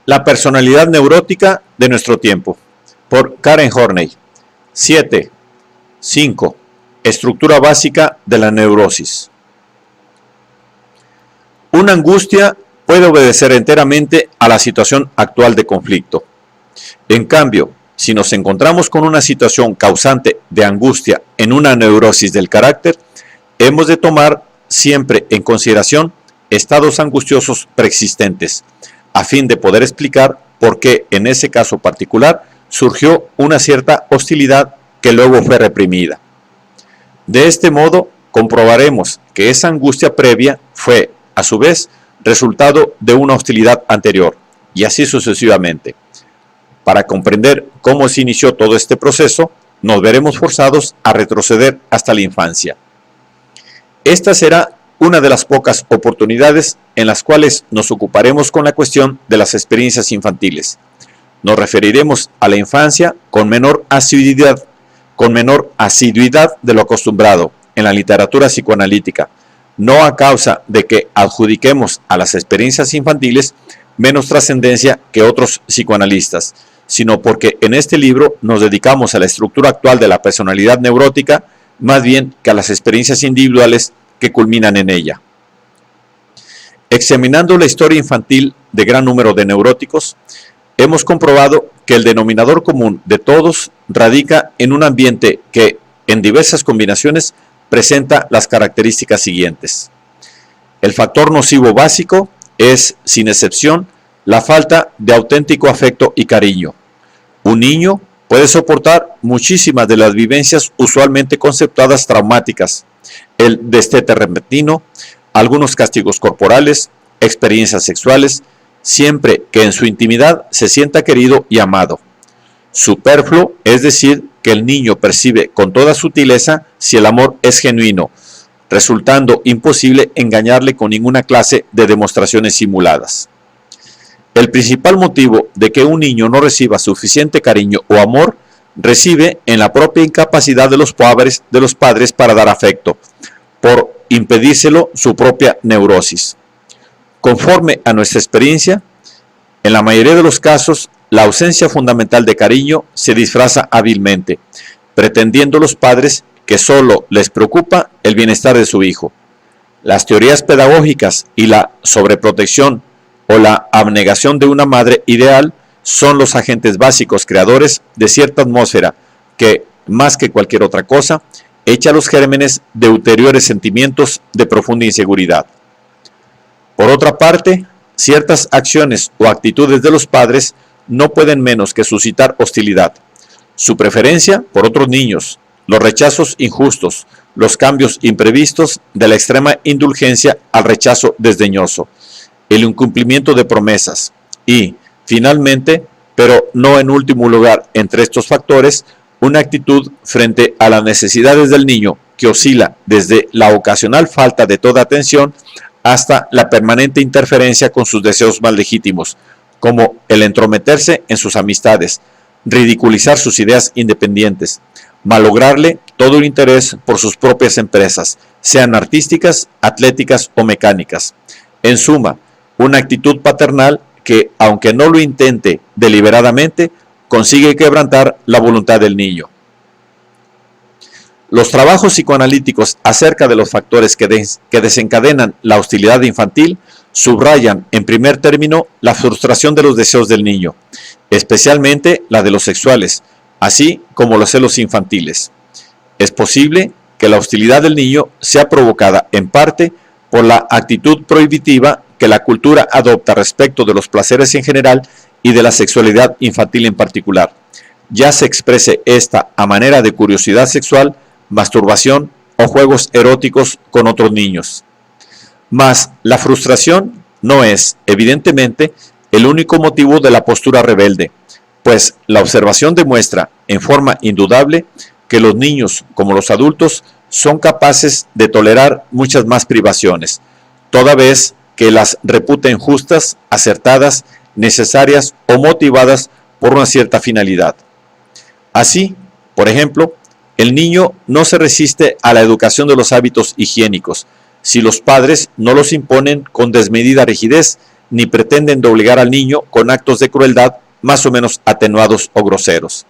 La personalidad neurótica de nuestro tiempo, por Karen Horney. 7. 5. Estructura básica de la neurosis. Una angustia puede obedecer enteramente a la situación actual de conflicto. En cambio, si nos encontramos con una situación causante de angustia en una neurosis del carácter, hemos de tomar siempre en consideración estados angustiosos preexistentes, a fin de poder explicar por qué en ese caso particular surgió una cierta hostilidad que luego fue reprimida. De este modo, comprobaremos que esa angustia previa fue, a su vez, resultado de una hostilidad anterior, y así sucesivamente. Para comprender cómo se inició todo este proceso, nos veremos forzados a retroceder hasta la infancia. Esta será una de las pocas oportunidades en las cuales nos ocuparemos con la cuestión de las experiencias infantiles. Nos referiremos a la infancia con menor asiduidad de lo acostumbrado en la literatura psicoanalítica, no a causa de que adjudiquemos a las experiencias infantiles menos trascendencia que otros psicoanalistas, sino porque en este libro nos dedicamos a la estructura actual de la personalidad neurótica más bien que a las experiencias individuales que culminan en ella. Examinando la historia infantil de gran número de neuróticos, hemos comprobado que el denominador común de todos radica en un ambiente que, en diversas combinaciones, presenta las características siguientes. El factor nocivo básico es, sin excepción, la falta de auténtico afecto y cariño. Un niño puede soportar muchísimas de las vivencias usualmente conceptuadas traumáticas, el destete repentino, algunos castigos corporales, experiencias sexuales, siempre que en su intimidad se sienta querido y amado. Superfluo es decir que el niño percibe con toda sutileza si el amor es genuino, resultando imposible engañarle con ninguna clase de demostraciones simuladas. El principal motivo de que un niño no reciba suficiente cariño o amor reside en la propia incapacidad de los padres para dar afecto, por impedírselo su propia neurosis. Conforme a nuestra experiencia, en la mayoría de los casos, la ausencia fundamental de cariño se disfraza hábilmente, pretendiendo los padres que solo les preocupa el bienestar de su hijo. Las teorías pedagógicas y la sobreprotección o la abnegación de una madre ideal son los agentes básicos creadores de cierta atmósfera que, más que cualquier otra cosa, echa los gérmenes de ulteriores sentimientos de profunda inseguridad. Por otra parte, ciertas acciones o actitudes de los padres no pueden menos que suscitar hostilidad. Su preferencia por otros niños, los rechazos injustos, los cambios imprevistos de la extrema indulgencia al rechazo desdeñoso, el incumplimiento de promesas y, finalmente, pero no en último lugar entre estos factores, una actitud frente a las necesidades del niño que oscila desde la ocasional falta de toda atención hasta la permanente interferencia con sus deseos más legítimos, como el entrometerse en sus amistades, ridiculizar sus ideas independientes, malograrle todo el interés por sus propias empresas, sean artísticas, atléticas o mecánicas. En suma, una actitud paternal que, aunque no lo intente deliberadamente, consigue quebrantar la voluntad del niño. Los trabajos psicoanalíticos acerca de los factores que desencadenan la hostilidad infantil subrayan, en primer término, la frustración de los deseos del niño, especialmente la de los sexuales, así como los celos infantiles. Es posible que la hostilidad del niño sea provocada en parte por la actitud prohibitiva que la cultura adopta respecto de los placeres en general y de la sexualidad infantil en particular, ya se exprese esta a manera de curiosidad sexual, masturbación o juegos eróticos con otros niños. Mas la frustración no es, evidentemente, el único motivo de la postura rebelde, pues la observación demuestra, en forma indudable, que los niños, como los adultos, son capaces de tolerar muchas más privaciones, toda vez que las reputen justas, acertadas, necesarias o motivadas por una cierta finalidad. Así, por ejemplo, el niño no se resiste a la educación de los hábitos higiénicos, si los padres no los imponen con desmedida rigidez, ni pretenden de obligar al niño con actos de crueldad más o menos atenuados o groseros.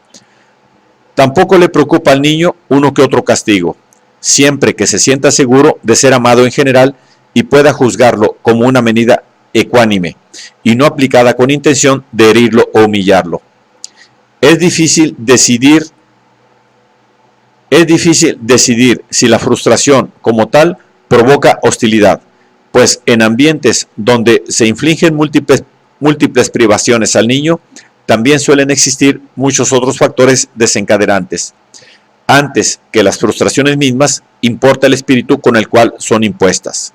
Tampoco le preocupa al niño uno que otro castigo, siempre que se sienta seguro de ser amado en general y pueda juzgarlo como una medida ecuánime y no aplicada con intención de herirlo o humillarlo. Es difícil decidir si la frustración como tal provoca hostilidad, pues en ambientes donde se infligen múltiples privaciones al niño, también suelen existir muchos otros factores desencadenantes. Antes que las frustraciones mismas, importa el espíritu con el cual son impuestas.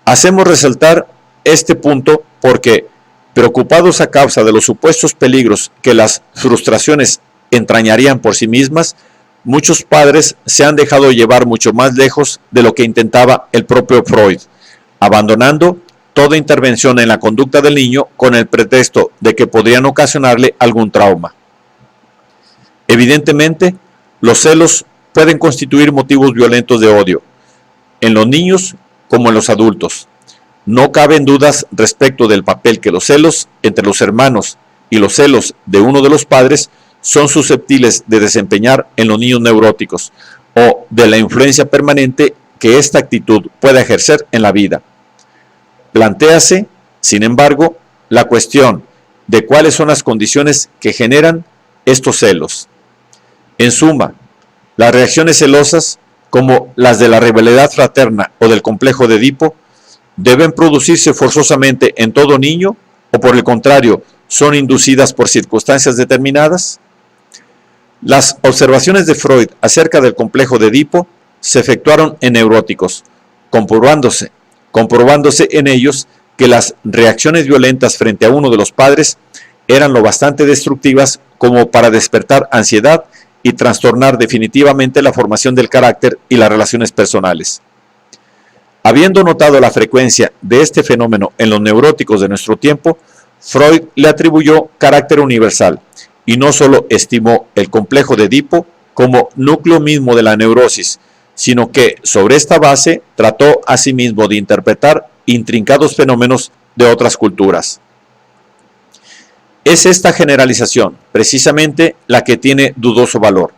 Hacemos resaltar este punto porque, preocupados a causa de los supuestos peligros que las frustraciones entrañarían por sí mismas, muchos padres se han dejado llevar mucho más lejos de lo que intentaba el propio Freud, abandonando toda intervención en la conducta del niño con el pretexto de que podrían ocasionarle algún trauma. Evidentemente, los celos pueden constituir motivos violentos de odio, en los niños como en los adultos. No caben dudas respecto del papel que los celos entre los hermanos y los celos de uno de los padres son susceptibles de desempeñar en los niños neuróticos o de la influencia permanente que esta actitud puede ejercer en la vida. Plantéase, sin embargo, la cuestión de cuáles son las condiciones que generan estos celos. En suma, las reacciones celosas, como las de la rivalidad fraterna o del complejo de Edipo, ¿deben producirse forzosamente en todo niño o por el contrario son inducidas por circunstancias determinadas? Las observaciones de Freud acerca del complejo de Edipo se efectuaron en neuróticos, comprobándose en ellos que las reacciones violentas frente a uno de los padres eran lo bastante destructivas como para despertar ansiedad y trastornar definitivamente la formación del carácter y las relaciones personales. Habiendo notado la frecuencia de este fenómeno en los neuróticos de nuestro tiempo, Freud le atribuyó carácter universal y no solo estimó el complejo de Edipo como núcleo mismo de la neurosis, sino que sobre esta base trató asimismo de interpretar intrincados fenómenos de otras culturas. Es esta generalización precisamente la que tiene dudoso valor.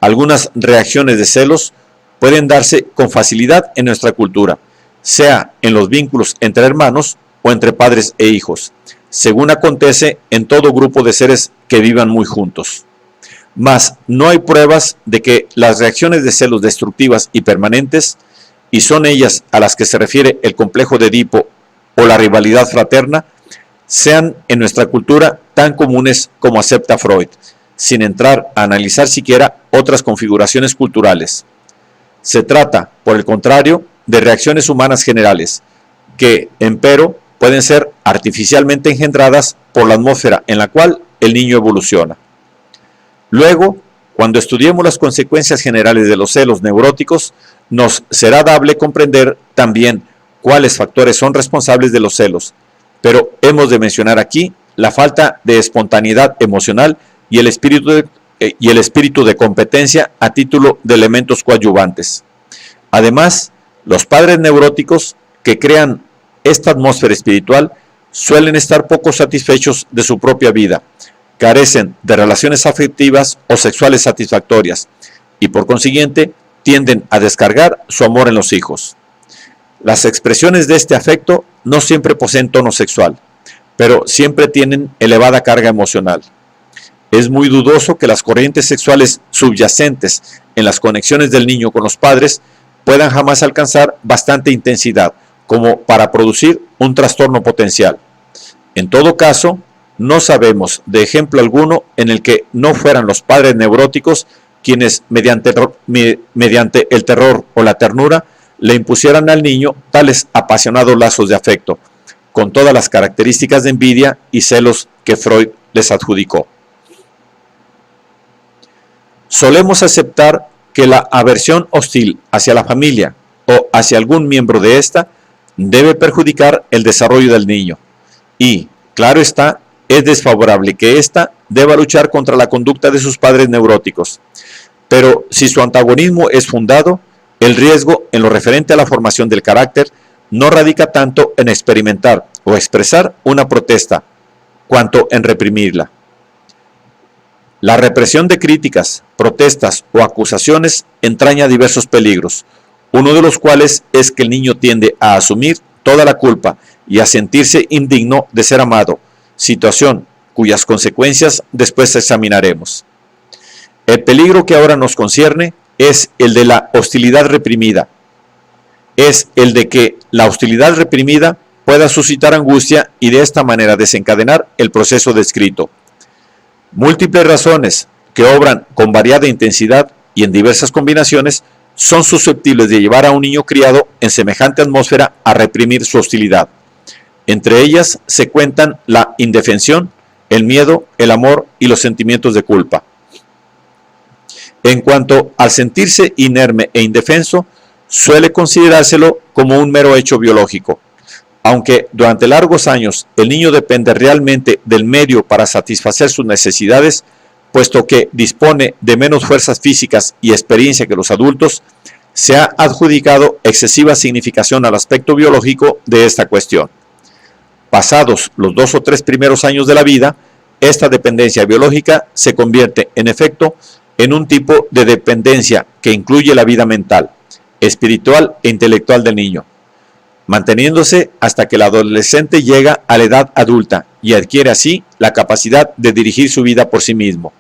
Algunas reacciones de celos pueden darse con facilidad en nuestra cultura, sea en los vínculos entre hermanos o entre padres e hijos, según acontece en todo grupo de seres que vivan muy juntos. Mas no hay pruebas de que las reacciones de celos destructivas y permanentes, y son ellas a las que se refiere el complejo de Edipo o la rivalidad fraterna, sean en nuestra cultura tan comunes como acepta Freud, sin entrar a analizar siquiera otras configuraciones culturales. Se trata, por el contrario, de reacciones humanas generales, que, empero, pueden ser artificialmente engendradas por la atmósfera en la cual el niño evoluciona. Luego, cuando estudiemos las consecuencias generales de los celos neuróticos, nos será dable comprender también cuáles factores son responsables de los celos, pero hemos de mencionar aquí la falta de espontaneidad emocional y el espíritu de competencia a título de elementos coadyuvantes. Además, los padres neuróticos que crean esta atmósfera espiritual suelen estar poco satisfechos de su propia vida, carecen de relaciones afectivas o sexuales satisfactorias y por consiguiente tienden a descargar su amor en los hijos. Las expresiones de este afecto no siempre poseen tono sexual, pero siempre tienen elevada carga emocional. Es muy dudoso que las corrientes sexuales subyacentes en las conexiones del niño con los padres puedan jamás alcanzar bastante intensidad como para producir un trastorno potencial. En todo caso, no sabemos de ejemplo alguno en el que no fueran los padres neuróticos quienes, mediante el terror o la ternura, le impusieran al niño tales apasionados lazos de afecto, con todas las características de envidia y celos que Freud les adjudicó. Solemos aceptar que la aversión hostil hacia la familia o hacia algún miembro de ésta debe perjudicar el desarrollo del niño y, claro está, es desfavorable que ésta deba luchar contra la conducta de sus padres neuróticos. Pero si su antagonismo es fundado, el riesgo en lo referente a la formación del carácter no radica tanto en experimentar o expresar una protesta, cuanto en reprimirla. La represión de críticas, protestas o acusaciones entraña diversos peligros, uno de los cuales es que el niño tiende a asumir toda la culpa y a sentirse indigno de ser amado, situación cuyas consecuencias después examinaremos. El peligro que ahora nos concierne es el de la hostilidad reprimida. Es el de que la hostilidad reprimida pueda suscitar angustia y de esta manera desencadenar el proceso descrito. Múltiples razones que obran con variada intensidad y en diversas combinaciones son susceptibles de llevar a un niño criado en semejante atmósfera a reprimir su hostilidad. Entre ellas se cuentan la indefensión, el miedo, el amor y los sentimientos de culpa. En cuanto al sentirse inerme e indefenso, suele considerárselo como un mero hecho biológico. Aunque durante largos años el niño depende realmente del medio para satisfacer sus necesidades, puesto que dispone de menos fuerzas físicas y experiencia que los adultos, se ha adjudicado excesiva significación al aspecto biológico de esta cuestión. Pasados los 2 o 3 primeros años de la vida, esta dependencia biológica se convierte, en efecto, en un tipo de dependencia que incluye la vida mental, espiritual e intelectual del niño, manteniéndose hasta que el adolescente llega a la edad adulta y adquiere así la capacidad de dirigir su vida por sí mismo.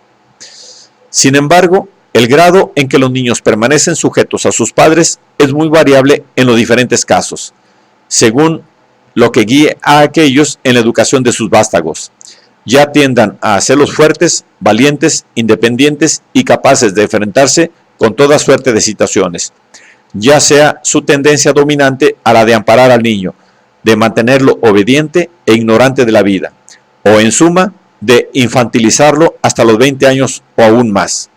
Sin embargo, el grado en que los niños permanecen sujetos a sus padres es muy variable en los diferentes casos, según lo que guíe a aquellos en la educación de sus vástagos, ya tiendan a hacerlos fuertes, valientes, independientes y capaces de enfrentarse con toda suerte de situaciones, ya sea su tendencia dominante a la de amparar al niño, de mantenerlo obediente e ignorante de la vida, o en suma, de infantilizarlo hasta los 20 años o aún más.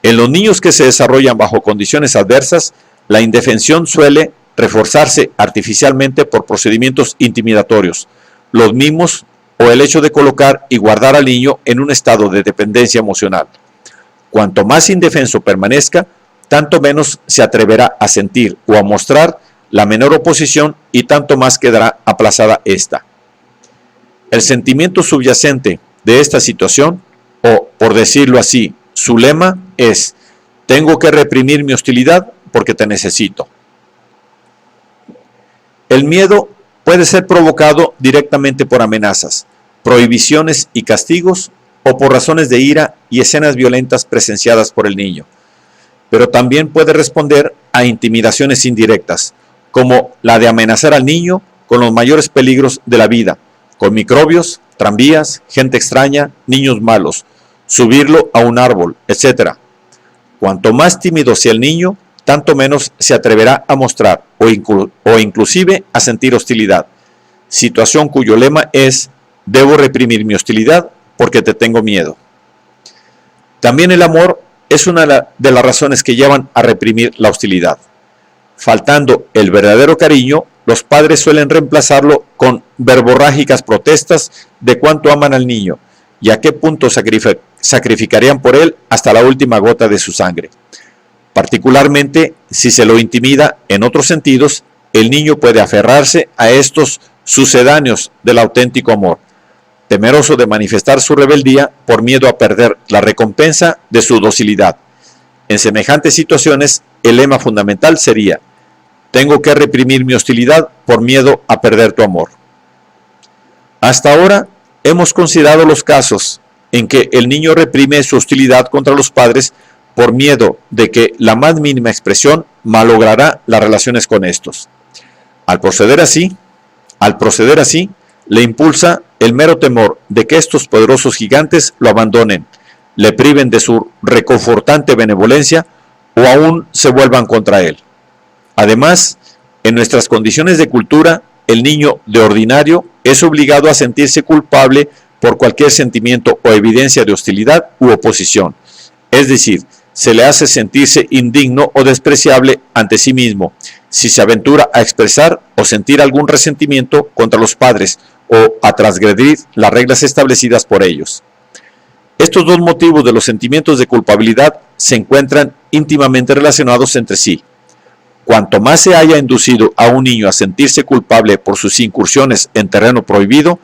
En los niños que se desarrollan bajo condiciones adversas, la indefensión suele reforzarse artificialmente por procedimientos intimidatorios, los mismos o el hecho de colocar y guardar al niño en un estado de dependencia emocional. Cuanto más indefenso permanezca, tanto menos se atreverá a sentir o a mostrar la menor oposición y tanto más quedará aplazada esta. El sentimiento subyacente de esta situación, o por decirlo así, su lema es: tengo que reprimir mi hostilidad porque te necesito. El miedo puede ser provocado directamente por amenazas, prohibiciones y castigos, o por razones de ira y escenas violentas presenciadas por el niño. Pero también puede responder a intimidaciones indirectas, como la de amenazar al niño con los mayores peligros de la vida, con microbios, tranvías, gente extraña, niños malos, subirlo a un árbol, etc. Cuanto más tímido sea el niño, tanto menos se atreverá a mostrar o inclusive a sentir hostilidad, situación cuyo lema es: debo reprimir mi hostilidad porque te tengo miedo. También el amor es una de las razones que llevan a reprimir la hostilidad. Faltando el verdadero cariño, los padres suelen reemplazarlo con verborrágicas protestas de cuánto aman al niño y a qué punto sacrificarían por él hasta la última gota de su sangre. Particularmente, si se lo intimida en otros sentidos, el niño puede aferrarse a estos sucedáneos del auténtico amor, temeroso de manifestar su rebeldía por miedo a perder la recompensa de su docilidad. En semejantes situaciones, el lema fundamental sería: tengo que reprimir mi hostilidad por miedo a perder tu amor. Hasta ahora hemos considerado los casos en que el niño reprime su hostilidad contra los padres por miedo de que la más mínima expresión malogrará las relaciones con estos. Al proceder así, le impulsa el mero temor de que estos poderosos gigantes lo abandonen, le priven de su reconfortante benevolencia o aún se vuelvan contra él. Además, en nuestras condiciones de cultura, el niño de ordinario es obligado a sentirse culpable por cualquier sentimiento o evidencia de hostilidad u oposición, es decir, se le hace sentirse indigno o despreciable ante sí mismo si se aventura a expresar o sentir algún resentimiento contra los padres o a transgredir las reglas establecidas por ellos. Estos dos motivos de los sentimientos de culpabilidad se encuentran íntimamente relacionados entre sí. cuanto más se haya inducido a un niño a sentirse culpable por sus incursiones en terreno prohibido,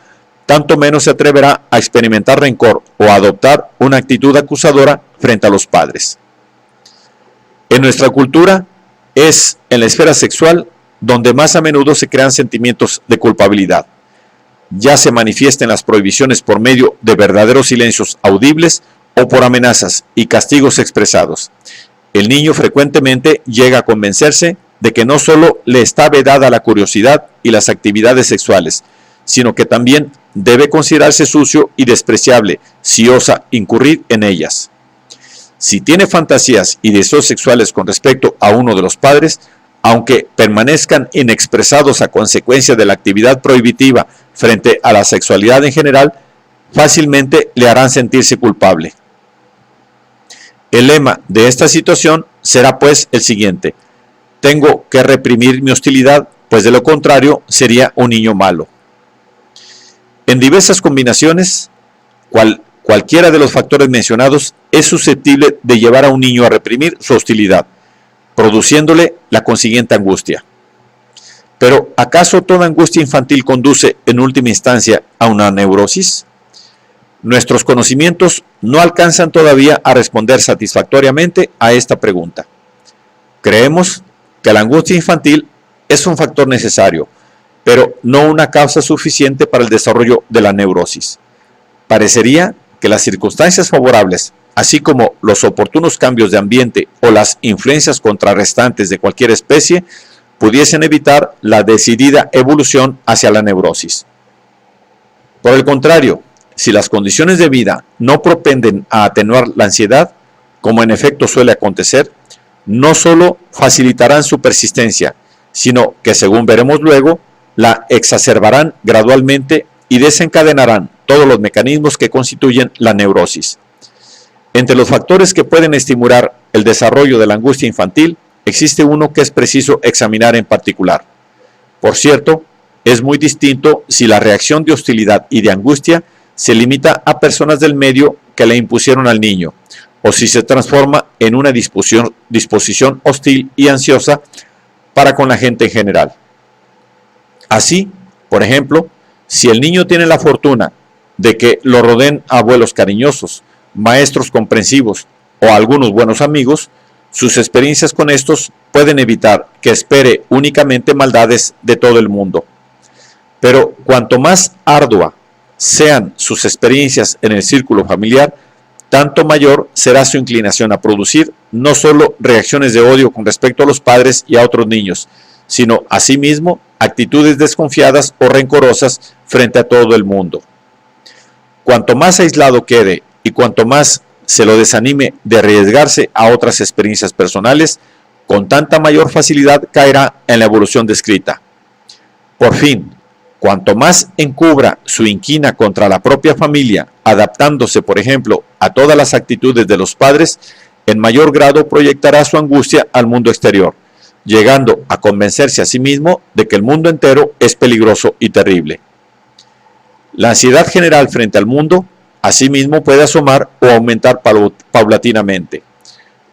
tanto menos se atreverá a experimentar rencor o a adoptar una actitud acusadora frente a los padres. En nuestra cultura es en la esfera sexual donde más a menudo se crean sentimientos de culpabilidad. Ya se manifiestan las prohibiciones por medio de verdaderos silencios audibles o por amenazas y castigos expresados. El niño frecuentemente llega a convencerse de que no solo le está vedada la curiosidad y las actividades sexuales, sino que también debe considerarse sucio y despreciable si osa incurrir en ellas. Si tiene fantasías y deseos sexuales con respecto a uno de los padres, aunque permanezcan inexpresados a consecuencia de la actividad prohibitiva frente a la sexualidad en general, fácilmente le harán sentirse culpable. El lema de esta situación será pues el siguiente: tengo que reprimir mi hostilidad, pues de lo contrario sería un niño malo. En diversas combinaciones, cualquiera de los factores mencionados es susceptible de llevar a un niño a reprimir su hostilidad, produciéndole la consiguiente angustia. Pero, ¿acaso toda angustia infantil conduce en última instancia a una neurosis? Nuestros conocimientos no alcanzan todavía a responder satisfactoriamente a esta pregunta. Creemos que la angustia infantil es un factor necesario, pero no una causa suficiente para el desarrollo de la neurosis. Parecería que las circunstancias favorables, así como los oportunos cambios de ambiente o las influencias contrarrestantes de cualquier especie, pudiesen evitar la decidida evolución hacia la neurosis. Por el contrario, si las condiciones de vida no propenden a atenuar la ansiedad, como en efecto suele acontecer, no solo facilitarán su persistencia, sino que, según veremos luego, la exacerbarán gradualmente y desencadenarán todos los mecanismos que constituyen la neurosis. Entre los factores que pueden estimular el desarrollo de la angustia infantil, existe uno que es preciso examinar en particular. Por cierto, es muy distinto si la reacción de hostilidad y de angustia se limita a personas del medio que le impusieron al niño, o si se transforma en una disposición hostil y ansiosa para con la gente en general. Así, por ejemplo, si el niño tiene la fortuna de que lo rodeen abuelos cariñosos, maestros comprensivos o algunos buenos amigos, sus experiencias con estos pueden evitar que espere únicamente maldades de todo el mundo. Pero cuanto más ardua sean sus experiencias en el círculo familiar, tanto mayor será su inclinación a producir no solo reacciones de odio con respecto a los padres y a otros niños, sino asimismo actitudes desconfiadas o rencorosas frente a todo el mundo. Cuanto más aislado quede y cuanto más se lo desanime de arriesgarse a otras experiencias personales, con tanta mayor facilidad caerá en la evolución descrita. Por fin, cuanto más encubra su inquina contra la propia familia, adaptándose, por ejemplo, a todas las actitudes de los padres, en mayor grado proyectará su angustia al mundo exterior, llegando a convencerse a sí mismo de que el mundo entero es peligroso y terrible. La ansiedad general frente al mundo, asimismo, puede asomar o aumentar paulatinamente.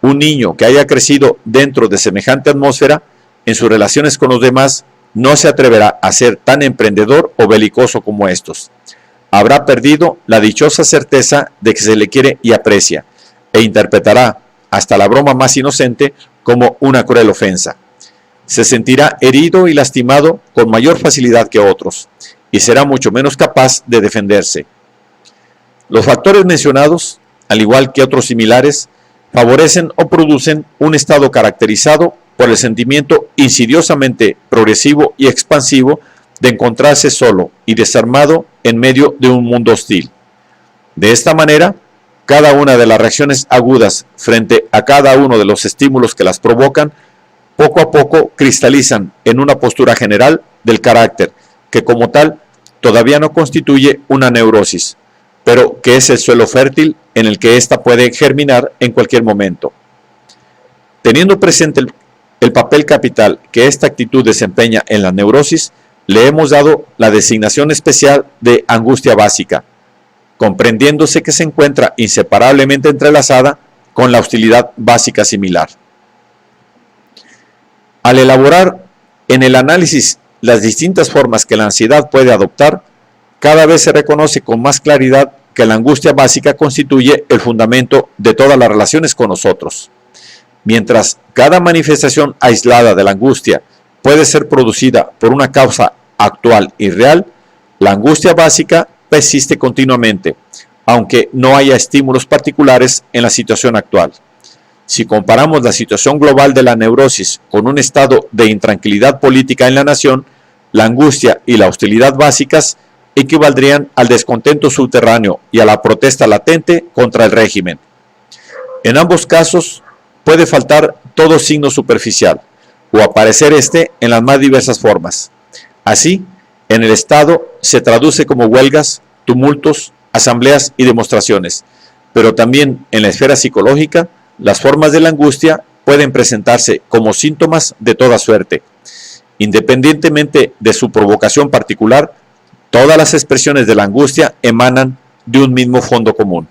Un niño que haya crecido dentro de semejante atmósfera, en sus relaciones con los demás, no se atreverá a ser tan emprendedor o belicoso como estos. Habrá perdido la dichosa certeza de que se le quiere y aprecia, e interpretará hasta la broma más inocente como una cruel ofensa. Se sentirá herido y lastimado con mayor facilidad que otros, y será mucho menos capaz de defenderse. Los factores mencionados, al igual que otros similares, favorecen o producen un estado caracterizado por el sentimiento insidiosamente progresivo y expansivo de encontrarse solo y desarmado en medio de un mundo hostil. De esta manera, cada una de las reacciones agudas frente a cada uno de los estímulos que las provocan, poco a poco cristalizan en una postura general del carácter, que como tal todavía no constituye una neurosis, pero que es el suelo fértil en el que ésta puede germinar en cualquier momento. Teniendo presente el papel capital que esta actitud desempeña en la neurosis, le hemos dado la designación especial de angustia básica, comprendiéndose que se encuentra inseparablemente entrelazada con la hostilidad básica similar. Al elaborar en el análisis las distintas formas que la ansiedad puede adoptar, cada vez se reconoce con más claridad que la angustia básica constituye el fundamento de todas las relaciones con nosotros. Mientras cada manifestación aislada de la angustia puede ser producida por una causa actual y real, la angustia básica persiste continuamente, aunque no haya estímulos particulares en la situación actual. Si comparamos la situación global de la neurosis con un estado de intranquilidad política en la nación, la angustia y la hostilidad básicas equivaldrían al descontento subterráneo y a la protesta latente contra el régimen. En ambos casos, puede faltar todo signo superficial o aparecer este en las más diversas formas. Así, en el Estado se traduce como huelgas, tumultos, asambleas y demostraciones, pero también en la esfera psicológica, las formas de la angustia pueden presentarse como síntomas de toda suerte. Independientemente de su provocación particular, todas las expresiones de la angustia emanan de un mismo fondo común.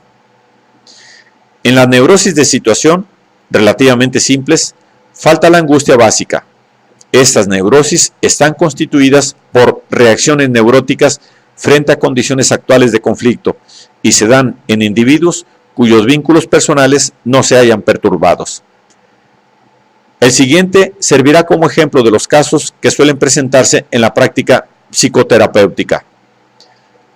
En las neurosis de situación, relativamente simples, falta la angustia básica. Estas neurosis están constituidas por reacciones neuróticas frente a condiciones actuales de conflicto y se dan en individuos cuyos vínculos personales no se hayan perturbados. El siguiente servirá como ejemplo de los casos que suelen presentarse en la práctica psicoterapéutica.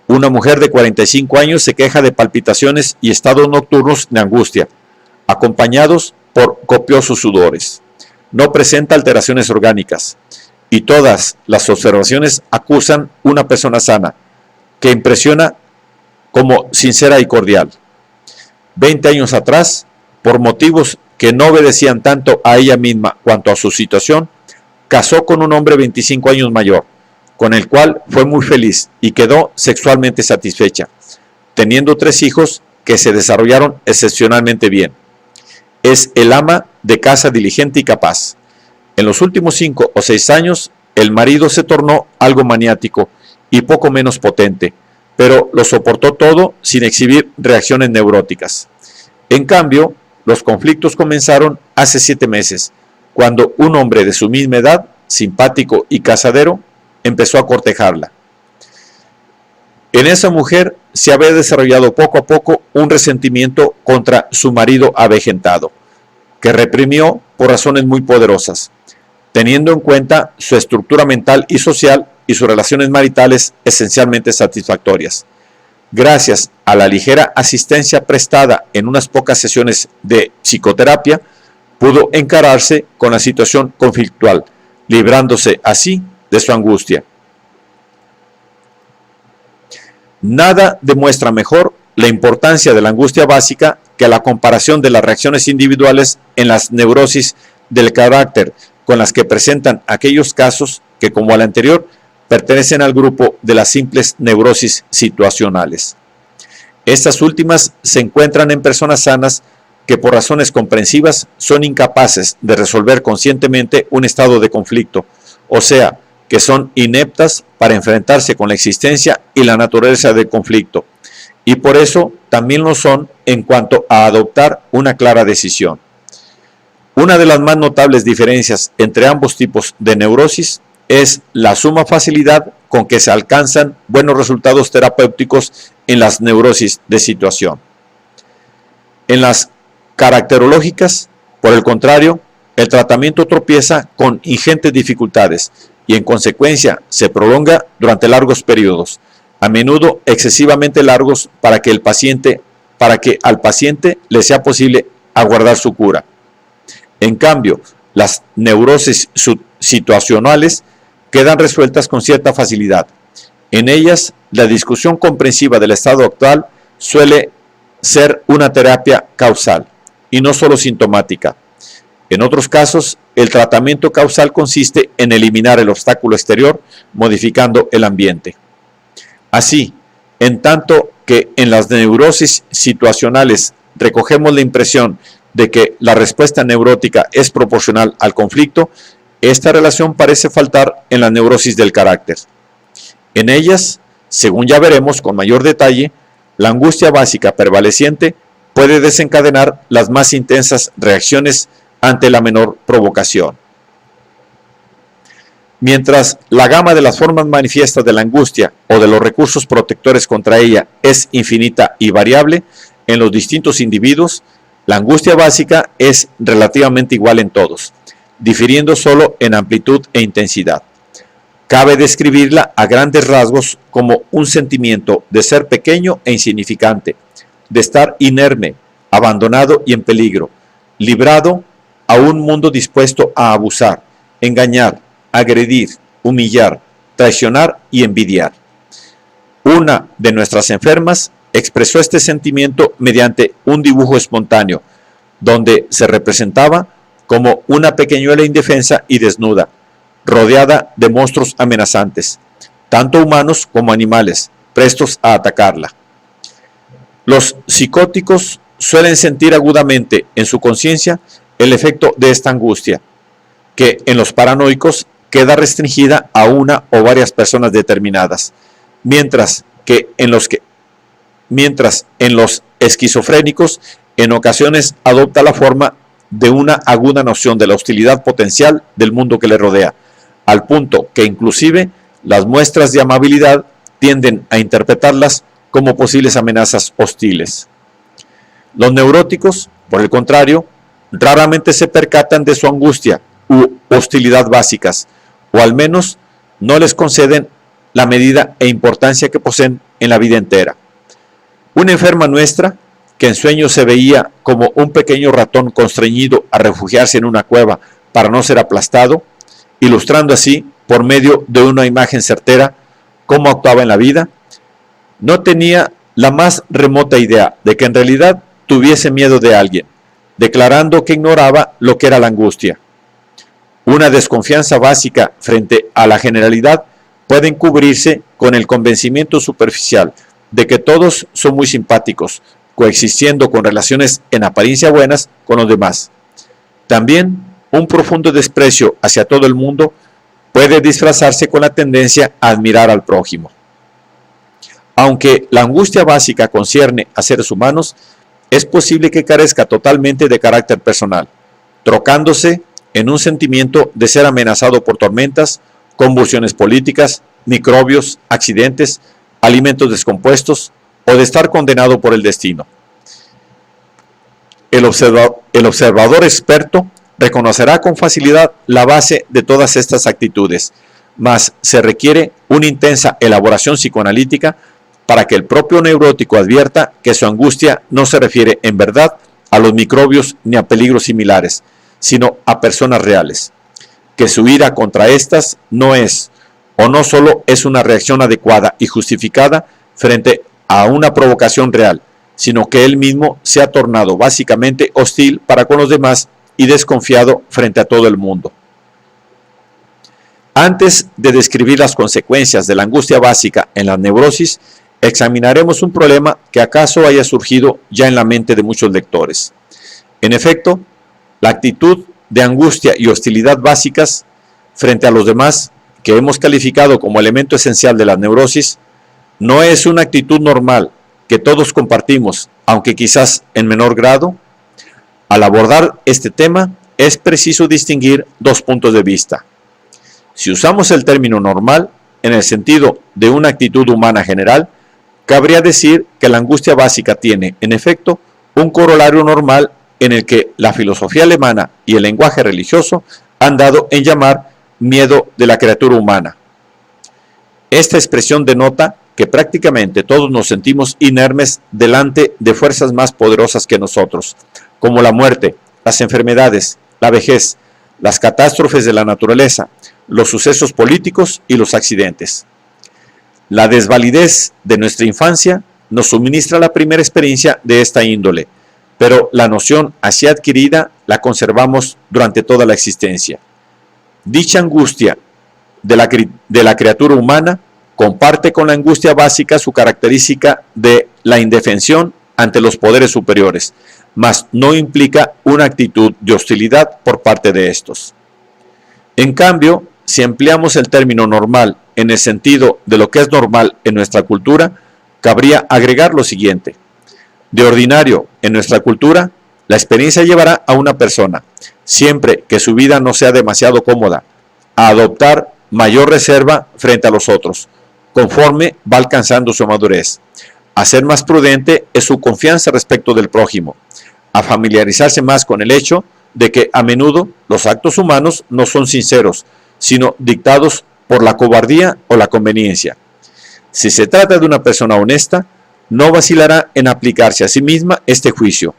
Una mujer de 45 años se queja de palpitaciones y estados nocturnos de angustia, acompañados por copiosos sudores. No presenta alteraciones orgánicas y todas las observaciones acusan una persona sana, que impresiona como sincera y cordial. 20 años atrás, por motivos que no obedecían tanto a ella misma cuanto a su situación, casó con un hombre 25 años mayor, con el cual fue muy feliz y quedó sexualmente satisfecha, teniendo 3 hijos que se desarrollaron excepcionalmente bien. Es el ama de casa diligente y capaz. En los últimos 5 o 6 años, el marido se tornó algo maniático y poco menos potente, pero lo soportó todo sin exhibir reacciones neuróticas. En cambio, los conflictos comenzaron hace 7 meses, cuando un hombre de su misma edad, simpático y casadero, empezó a cortejarla. En esa mujer se había desarrollado poco a poco un resentimiento contra su marido avejentado, que reprimió por razones muy poderosas, teniendo en cuenta su estructura mental y social y sus relaciones maritales esencialmente satisfactorias. Gracias a la ligera asistencia prestada en unas pocas sesiones de psicoterapia, pudo encararse con la situación conflictual, librándose así de su angustia. Nada demuestra mejor la importancia de la angustia básica que la comparación de las reacciones individuales en las neurosis del carácter con las que presentan aquellos casos que, como al anterior, pertenecen al grupo de las simples neurosis situacionales. Estas últimas se encuentran en personas sanas que por razones comprensivas son incapaces de resolver conscientemente un estado de conflicto, o sea, que son ineptas para enfrentarse con la existencia y la naturaleza del conflicto, y por eso también lo son en cuanto a adoptar una clara decisión. Una de las más notables diferencias entre ambos tipos de neurosis es la suma facilidad con que se alcanzan buenos resultados terapéuticos en las neurosis de situación. En las caracterológicas, por el contrario, el tratamiento tropieza con ingentes dificultades y en consecuencia se prolonga durante largos periodos, a menudo excesivamente largos para que al paciente le sea posible aguardar su cura. En cambio, las neurosis situacionales quedan resueltas con cierta facilidad. En ellas, la discusión comprensiva del estado actual suele ser una terapia causal y no solo sintomática. En otros casos, el tratamiento causal consiste en eliminar el obstáculo exterior, modificando el ambiente. Así, en tanto que en las neurosis situacionales recogemos la impresión de que la respuesta neurótica es proporcional al conflicto, esta relación parece faltar en la neurosis del carácter. En ellas, según ya veremos con mayor detalle, la angustia básica prevaleciente puede desencadenar las más intensas reacciones ante la menor provocación. Mientras la gama de las formas manifiestas de la angustia o de los recursos protectores contra ella es infinita y variable en los distintos individuos, la angustia básica es relativamente igual en todos, difiriendo solo en amplitud e intensidad. Cabe describirla a grandes rasgos como un sentimiento de ser pequeño e insignificante, de estar inerme, abandonado y en peligro, librado a un mundo dispuesto a abusar, engañar, agredir, humillar, traicionar y envidiar. Una de nuestras enfermas expresó este sentimiento mediante un dibujo espontáneo, donde se representaba como una pequeñuela indefensa y desnuda, rodeada de monstruos amenazantes, tanto humanos como animales, prestos a atacarla. Los psicóticos suelen sentir agudamente en su conciencia el efecto de esta angustia, que en los paranoicos queda restringida a una o varias personas determinadas, mientras en los esquizofrénicos en ocasiones adopta la forma de una aguda noción de la hostilidad potencial del mundo que le rodea, al punto que inclusive las muestras de amabilidad tienden a interpretarlas como posibles amenazas hostiles. Los neuróticos, por el contrario, raramente se percatan de su angustia u hostilidad básicas, o al menos no les conceden la medida e importancia que poseen en la vida entera. Una enferma nuestra, que en sueños se veía como un pequeño ratón constreñido a refugiarse en una cueva para no ser aplastado, ilustrando así, por medio de una imagen certera, cómo actuaba en la vida, no tenía la más remota idea de que en realidad tuviese miedo de alguien, declarando que ignoraba lo que era la angustia. Una desconfianza básica frente a la generalidad puede cubrirse con el convencimiento superficial de que todos son muy simpáticos, coexistiendo con relaciones en apariencia buenas con los demás. También un profundo desprecio hacia todo el mundo puede disfrazarse con la tendencia a admirar al prójimo. Aunque la angustia básica concierne a seres humanos, es posible que carezca totalmente de carácter personal, trocándose en un sentimiento de ser amenazado por tormentas, convulsiones políticas, microbios, accidentes, alimentos descompuestos o de estar condenado por el destino. El observador experto reconocerá con facilidad la base de todas estas actitudes, mas se requiere una intensa elaboración psicoanalítica para que el propio neurótico advierta que su angustia no se refiere en verdad a los microbios ni a peligros similares, sino a personas reales, que su ira contra estas no es, o no solo es una reacción adecuada y justificada frente a una provocación real, sino que él mismo se ha tornado básicamente hostil para con los demás y desconfiado frente a todo el mundo. Antes de describir las consecuencias de la angustia básica en la neurosis, examinaremos un problema que acaso haya surgido ya en la mente de muchos lectores. En efecto, la actitud de angustia y hostilidad básicas frente a los demás, que hemos calificado como elemento esencial de la neurosis, no es una actitud normal que todos compartimos, aunque quizás en menor grado. Al abordar este tema, es preciso distinguir dos puntos de vista. Si usamos el término normal, en el sentido de una actitud humana general, cabría decir que la angustia básica tiene, en efecto, un corolario normal en el que la filosofía alemana y el lenguaje religioso han dado en llamar miedo de la criatura humana. Esta expresión denota que prácticamente todos nos sentimos inermes delante de fuerzas más poderosas que nosotros, como la muerte, las enfermedades, la vejez, las catástrofes de la naturaleza, los sucesos políticos y los accidentes. La desvalidez de nuestra infancia nos suministra la primera experiencia de esta índole, pero la noción así adquirida la conservamos durante toda la existencia. Dicha angustia de la criatura humana comparte con la angustia básica su característica de la indefensión ante los poderes superiores, mas no implica una actitud de hostilidad por parte de estos. En cambio, si empleamos el término normal en el sentido de lo que es normal en nuestra cultura, cabría agregar lo siguiente. De ordinario, en nuestra cultura, la experiencia llevará a una persona, siempre que su vida no sea demasiado cómoda, a adoptar mayor reserva frente a los otros, conforme va alcanzando su madurez, a ser más prudente en su confianza respecto del prójimo, a familiarizarse más con el hecho de que a menudo los actos humanos no son sinceros, sino dictados por la cobardía o la conveniencia. Si se trata de una persona honesta, no vacilará en aplicarse a sí misma este juicio.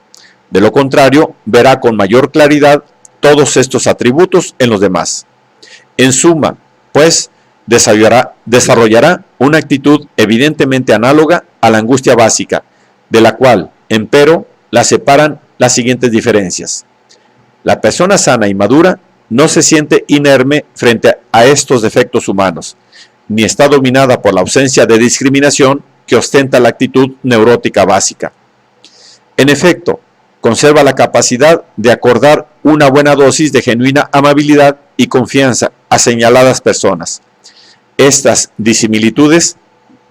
De lo contrario, verá con mayor claridad todos estos atributos en los demás. En suma, pues, desarrollará una actitud evidentemente análoga a la angustia básica, de la cual, empero, la separan las siguientes diferencias. La persona sana y madura no se siente inerme frente a estos defectos humanos, ni está dominada por la ausencia de discriminación que ostenta la actitud neurótica básica. En efecto, conserva la capacidad de acordar una buena dosis de genuina amabilidad y confianza a señaladas personas. Estas disimilitudes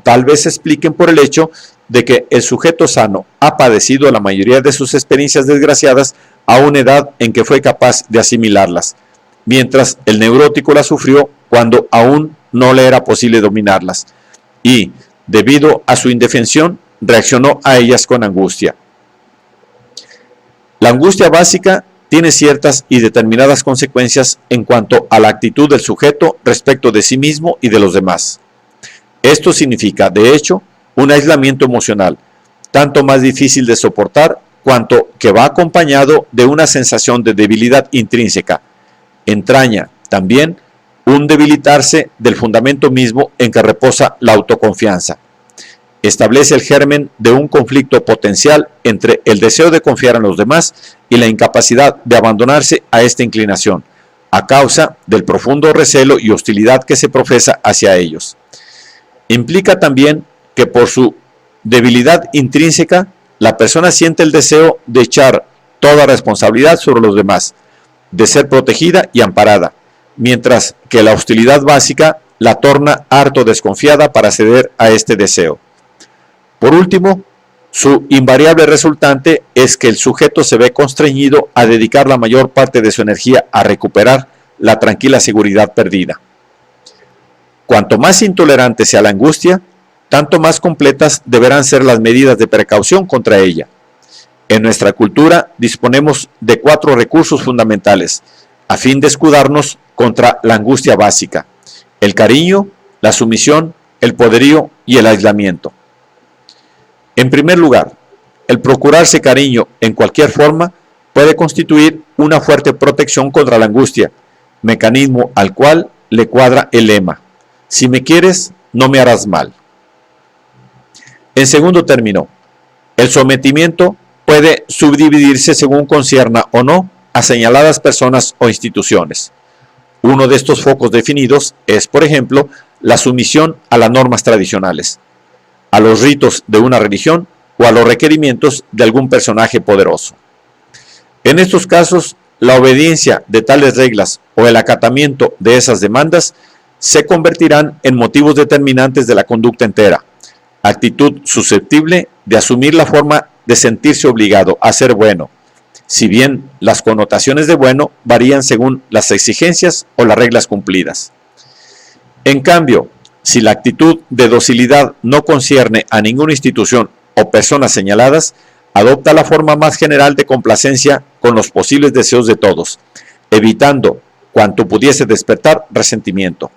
tal vez se expliquen por el hecho de que el sujeto sano ha padecido la mayoría de sus experiencias desgraciadas a una edad en que fue capaz de asimilarlas, mientras el neurótico las sufrió cuando aún no le era posible dominarlas, y, debido a su indefensión, reaccionó a ellas con angustia. La angustia básica tiene ciertas y determinadas consecuencias en cuanto a la actitud del sujeto respecto de sí mismo y de los demás. Esto significa, de hecho, un aislamiento emocional, tanto más difícil de soportar cuanto que va acompañado de una sensación de debilidad intrínseca. Entraña también un debilitarse del fundamento mismo en que reposa la autoconfianza. Establece el germen de un conflicto potencial entre el deseo de confiar en los demás y la incapacidad de abandonarse a esta inclinación, a causa del profundo recelo y hostilidad que se profesa hacia ellos. Implica también que por su debilidad intrínseca, la persona siente el deseo de echar toda responsabilidad sobre los demás, de ser protegida y amparada, mientras que la hostilidad básica la torna harto desconfiada para ceder a este deseo. Por último, su invariable resultante es que el sujeto se ve constreñido a dedicar la mayor parte de su energía a recuperar la tranquila seguridad perdida. Cuanto más intolerante sea la angustia, tanto más completas deberán ser las medidas de precaución contra ella. En nuestra cultura disponemos de 4 recursos fundamentales a fin de escudarnos contra la angustia básica: el cariño, la sumisión, el poderío y el aislamiento. En primer lugar, el procurarse cariño en cualquier forma puede constituir una fuerte protección contra la angustia, mecanismo al cual le cuadra el lema: si me quieres, no me harás mal. En segundo término, el sometimiento puede subdividirse según concierna o no a señaladas personas o instituciones. Uno de estos focos definidos es, por ejemplo, la sumisión a las normas tradicionales, a los ritos de una religión o a los requerimientos de algún personaje poderoso. En estos casos, la obediencia de tales reglas o el acatamiento de esas demandas se convertirán en motivos determinantes de la conducta entera, actitud susceptible de asumir la forma de sentirse obligado a ser bueno, si bien las connotaciones de bueno varían según las exigencias o las reglas cumplidas. En cambio, si la actitud de docilidad no concierne a ninguna institución o personas señaladas, adopta la forma más general de complacencia con los posibles deseos de todos, evitando cuanto pudiese despertar resentimiento.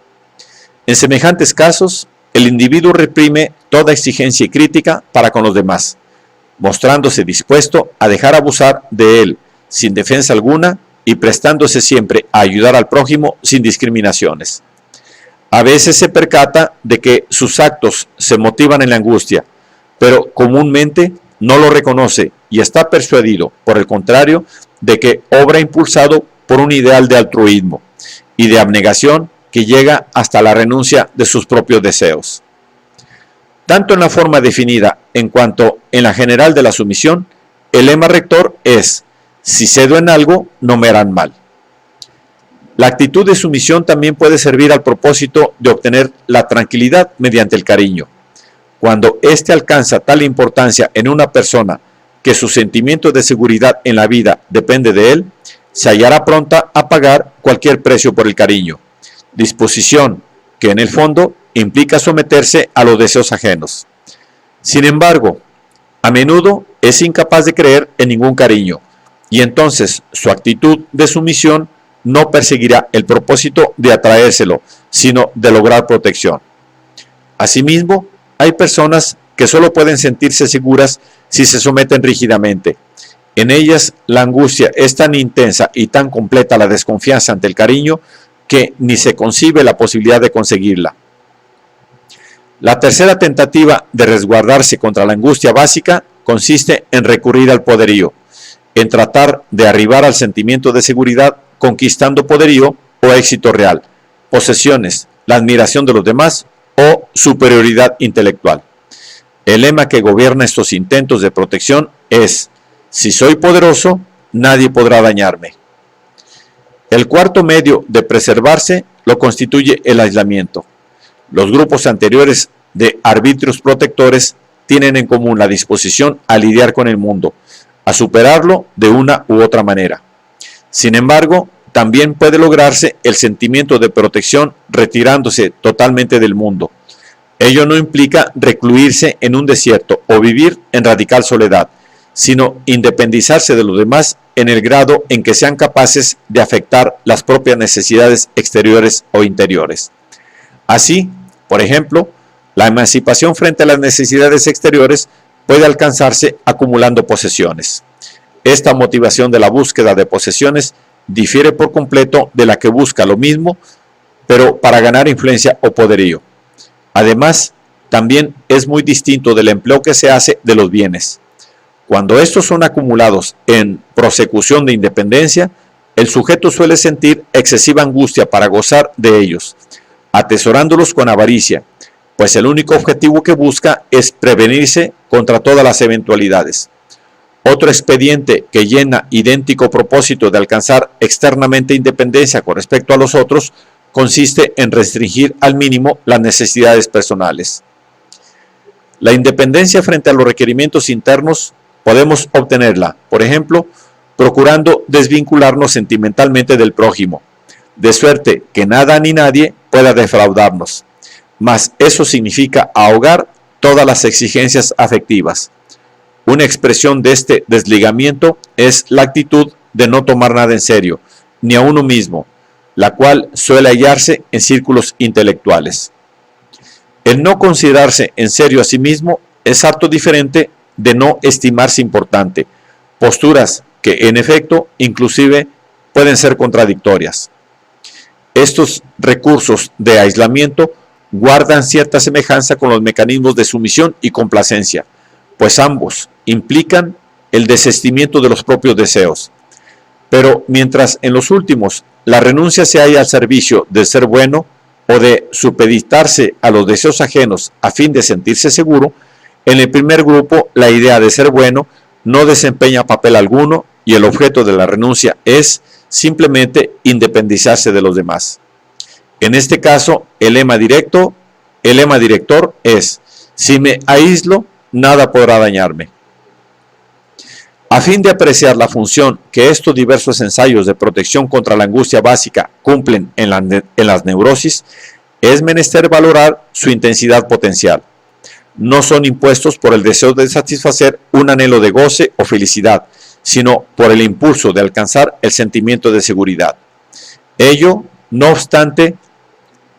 En semejantes casos, el individuo reprime toda exigencia y crítica para con los demás, mostrándose dispuesto a dejar abusar de él sin defensa alguna y prestándose siempre a ayudar al prójimo sin discriminaciones. A veces se percata de que sus actos se motivan en la angustia, pero comúnmente no lo reconoce y está persuadido, por el contrario, de que obra impulsado por un ideal de altruismo y de abnegación que llega hasta la renuncia de sus propios deseos. Tanto en la forma definida en cuanto en la general de la sumisión, el lema rector es: si cedo en algo, no me harán mal. La actitud de sumisión también puede servir al propósito de obtener la tranquilidad mediante el cariño. Cuando éste alcanza tal importancia en una persona que su sentimiento de seguridad en la vida depende de él, se hallará pronta a pagar cualquier precio por el cariño, disposición que en el fondo implica someterse a los deseos ajenos. Sin embargo, a menudo es incapaz de creer en ningún cariño, y entonces su actitud de sumisión no perseguirá el propósito de atraérselo, sino de lograr protección. Asimismo, hay personas que solo pueden sentirse seguras si se someten rígidamente. En ellas, la angustia es tan intensa y tan completa la desconfianza ante el cariño que ni se concibe la posibilidad de conseguirla. La tercera tentativa de resguardarse contra la angustia básica consiste en recurrir al poderío, en tratar de arribar al sentimiento de seguridad conquistando poderío o éxito real, posesiones, la admiración de los demás o superioridad intelectual. El lema que gobierna estos intentos de protección es: si soy poderoso, nadie podrá dañarme. El cuarto medio de preservarse lo constituye el aislamiento. Los grupos anteriores de arbitrios protectores tienen en común la disposición a lidiar con el mundo, a superarlo de una u otra manera. Sin embargo, también puede lograrse el sentimiento de protección retirándose totalmente del mundo. Ello no implica recluirse en un desierto o vivir en radical soledad, sino independizarse de los demás en el grado en que sean capaces de afectar las propias necesidades exteriores o interiores. Así, por ejemplo, la emancipación frente a las necesidades exteriores puede alcanzarse acumulando posesiones. Esta motivación de la búsqueda de posesiones difiere por completo de la que busca lo mismo, pero para ganar influencia o poderío. Además, también es muy distinto del empleo que se hace de los bienes. Cuando estos son acumulados en prosecución de independencia, el sujeto suele sentir excesiva angustia para gozar de ellos, atesorándolos con avaricia, pues el único objetivo que busca es prevenirse contra todas las eventualidades. Otro expediente que llena idéntico propósito de alcanzar externamente independencia con respecto a los otros consiste en restringir al mínimo las necesidades personales. La independencia frente a los requerimientos internos podemos obtenerla, por ejemplo, procurando desvincularnos sentimentalmente del prójimo, de suerte que nada ni nadie pueda defraudarnos. Mas eso significa ahogar todas las exigencias afectivas. Una expresión de este desligamiento es la actitud de no tomar nada en serio, ni a uno mismo, la cual suele hallarse en círculos intelectuales. El no considerarse en serio a sí mismo es harto diferente de no estimarse importante, posturas que en efecto inclusive pueden ser contradictorias. Estos recursos de aislamiento guardan cierta semejanza con los mecanismos de sumisión y complacencia, pues ambos implican el desistimiento de los propios deseos. Pero mientras en los últimos la renuncia se halla al servicio del ser bueno o de supeditarse a los deseos ajenos a fin de sentirse seguro, en el primer grupo la idea de ser bueno no desempeña papel alguno y el objeto de la renuncia es simplemente independizarse de los demás. En este caso, el lema director es: si me aíslo, nada podrá dañarme. A fin de apreciar la función que estos diversos ensayos de protección contra la angustia básica cumplen en las neurosis, es menester valorar su intensidad potencial. No son impuestos por el deseo de satisfacer un anhelo de goce o felicidad, sino por el impulso de alcanzar el sentimiento de seguridad. Ello, no obstante,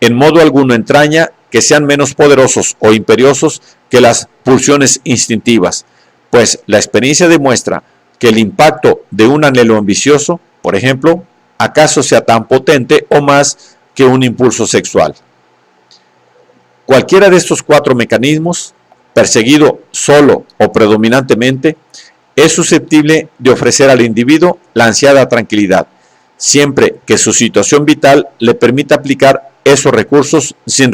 en modo alguno entraña que sean menos poderosos o imperiosos que las pulsiones instintivas, pues la experiencia demuestra que el impacto de un anhelo ambicioso, por ejemplo, acaso sea tan potente o más que un impulso sexual. Cualquiera de estos cuatro mecanismos, perseguido solo o predominantemente, es susceptible de ofrecer al individuo la ansiada tranquilidad, siempre que su situación vital le permita aplicar esos recursos sin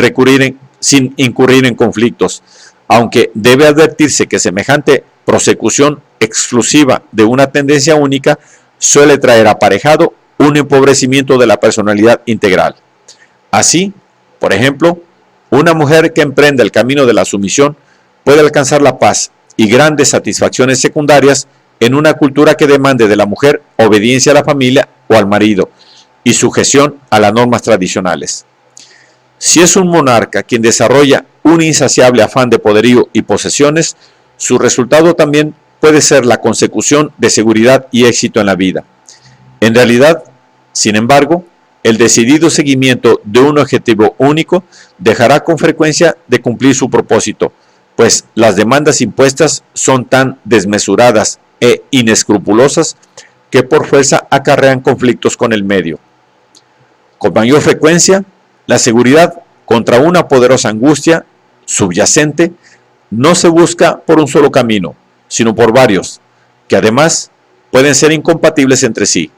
incurrir en conflictos, aunque debe advertirse que semejante prosecución exclusiva de una tendencia única suele traer aparejado un empobrecimiento de la personalidad integral. Así, por ejemplo, una mujer que emprende el camino de la sumisión puede alcanzar la paz y grandes satisfacciones secundarias en una cultura que demande de la mujer obediencia a la familia o al marido, y sujeción a las normas tradicionales. Si es un monarca quien desarrolla un insaciable afán de poderío y posesiones, su resultado también puede ser la consecución de seguridad y éxito en la vida. En realidad, sin embargo, el decidido seguimiento de un objetivo único dejará con frecuencia de cumplir su propósito, pues las demandas impuestas son tan desmesuradas e inescrupulosas que por fuerza acarrean conflictos con el medio. Con mayor frecuencia, la seguridad contra una poderosa angustia subyacente no se busca por un solo camino, sino por varios, que además pueden ser incompatibles entre sí.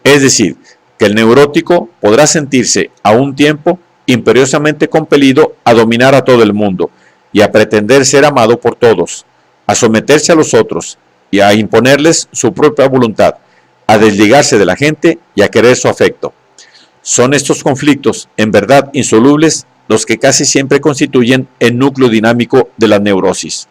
Es decir, que el neurótico podrá sentirse a un tiempo imperiosamente compelido a dominar a todo el mundo y a pretender ser amado por todos, a someterse a los otros y a imponerles su propia voluntad, a desligarse de la gente y a querer su afecto. Son estos conflictos, en verdad insolubles, los que casi siempre constituyen el núcleo dinámico de la neurosis.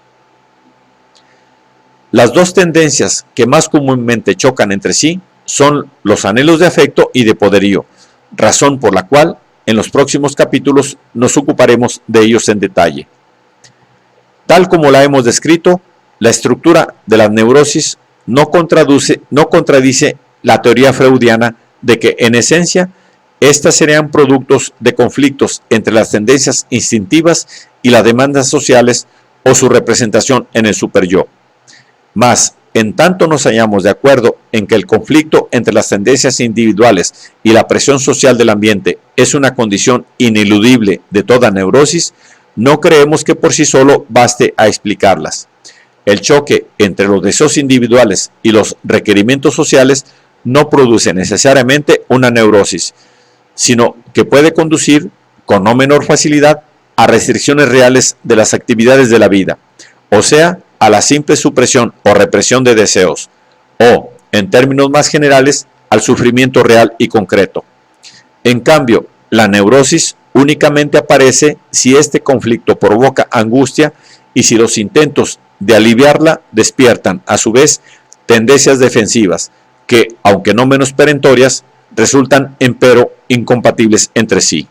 Las dos tendencias que más comúnmente chocan entre sí son los anhelos de afecto y de poderío, razón por la cual en los próximos capítulos nos ocuparemos de ellos en detalle. Tal como la hemos descrito, la estructura de la neurosis no contradice la teoría freudiana de que, en esencia, estas serían productos de conflictos entre las tendencias instintivas y las demandas sociales o su representación en el superyo. Mas, en tanto nos hallamos de acuerdo en que el conflicto entre las tendencias individuales y la presión social del ambiente es una condición ineludible de toda neurosis, no creemos que por sí solo baste a explicarlas. El choque entre los deseos individuales y los requerimientos sociales no produce necesariamente una neurosis, sino que puede conducir, con no menor facilidad, a restricciones reales de las actividades de la vida, o sea, a la simple supresión o represión de deseos, o, en términos más generales, al sufrimiento real y concreto. En cambio, la neurosis únicamente aparece si este conflicto provoca angustia y si los intentos de aliviarla despiertan, a su vez, tendencias defensivas que, aunque no menos perentorias, resultan empero incompatibles entre sí.